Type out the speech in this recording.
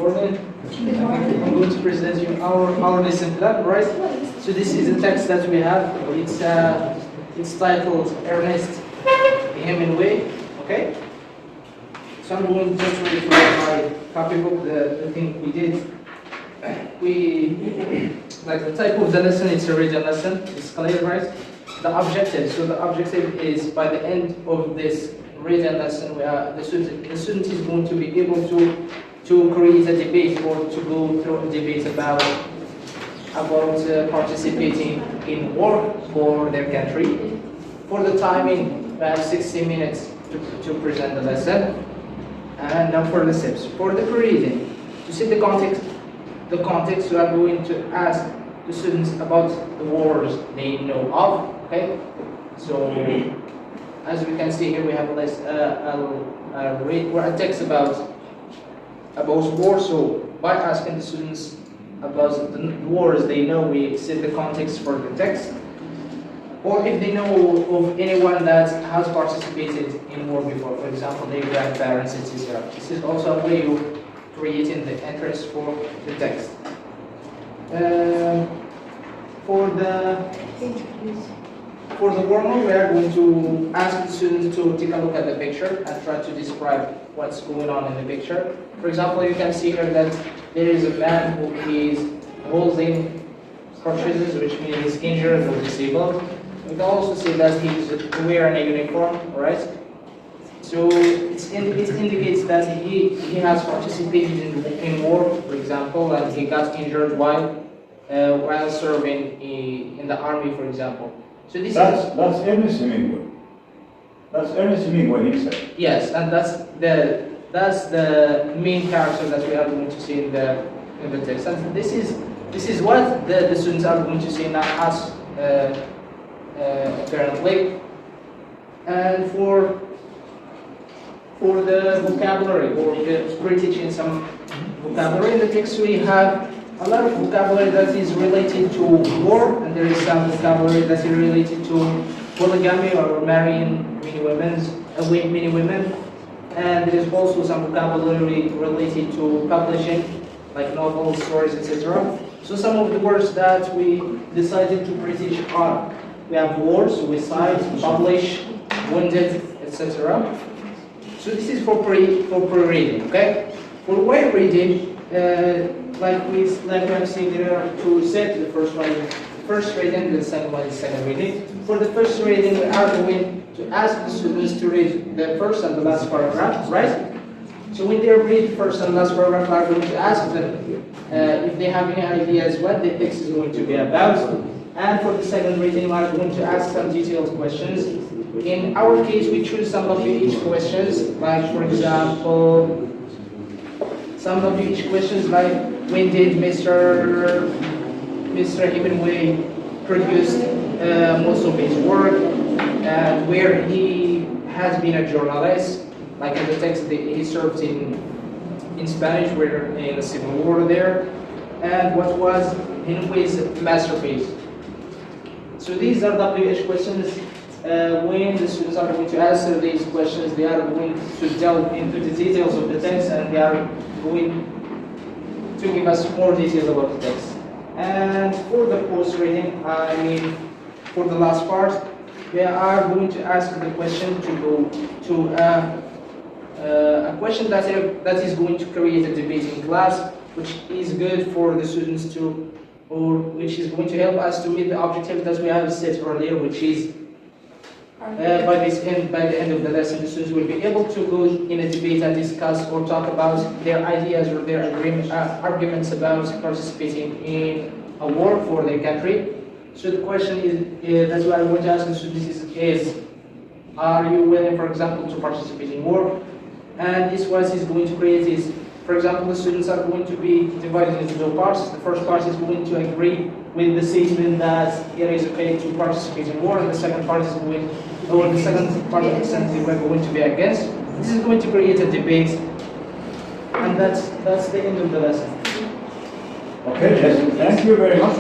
morning. I'm going to present you our lesson plan, right? So this is the text that we have. It's titled Ernest Hemingway. Okay. So I'm going just to read from my copybook the thing we did. Like the type of the lesson, it's a reading lesson. It's clear, right? The objective. So the objective is by the end of this reading lesson, the student is going to be able to create a debate or to go through a debate about participating in work for their country. For the timing, we have 60 minutes to present the lesson. And now for the steps. For the reading, to see the context, we are going to ask the students about the wars they know of. Okay, so as we can see here, we have a list, a text about war. So by asking the students about the wars they know, we set the context for the text. Or if they know of anyone that has participated in war before, for example, their grandparents, etc. This is also a way of creating the interest for the text. For the warm-up, we are going to ask the students to take a look at the picture and try to describe what's going on in the picture. For example, you can see here that there is a man who is holding crutches, which means he's injured or disabled. We can also see that he's wearing a uniform, right? So it indicates that he has participated in war, for example, and he got injured while serving in the army, for example. So that's Ernest Hemingway. That's Ernest Hemingway himself. Yes, and that's the main character that we are going to see in the text. And this is what the students are going to see now as apparently. And for the vocabulary, or we're teaching some vocabulary in the text, we have a lot of vocabulary that is related to war, and there is some vocabulary that is related to polygamy or marrying many women, and there is also some vocabulary related to publishing, like novels, stories, etc. So some of the words that we decided to teach are: we have war, suicide, publish, wounded, etc. So this is for pre-reading, okay? For way reading, like we have seen, there are two sets. The first one is first reading, the second one is second reading. For the first reading, we are going to ask the students to read the first and the last paragraph, right? So when they read first and last paragraph, we are going to ask them if they have any ideas what the text is going to be about. And for the second reading, we are going to ask some detailed questions. In our case, we choose some of each questions, like for example, some of each questions like when did Mr. Hemingway produced most of his work, and where he has been a journalist, like in the text he served in Spanish, we're in the Civil War there, and what was Hemingway's masterpiece. So these are WH questions. When the students are going to answer these questions, they are going to delve into the details of the text, and they are going to give us more details about the text. And for the post-reading, for the last part, we are going to ask the question to go to a question that is going to create a debate in class, which is good for the students which is going to help us to meet the objective that we have set earlier, which is by the end of the lesson, the students will be able to go in a debate and discuss or talk about their ideas or their arguments about participating in a war for their country. So the question is that we are going to ask the students is, are you willing, for example, to participate in war? And this what is going to create is, for example, the students are going to be divided into two parts. The first part is going to agree with the statement that it is okay to participate in war, and the second part is the second part of the sentence we're going to be against. This is going to create a debate, and that's the end of the lesson. Okay, yes, thank you very much.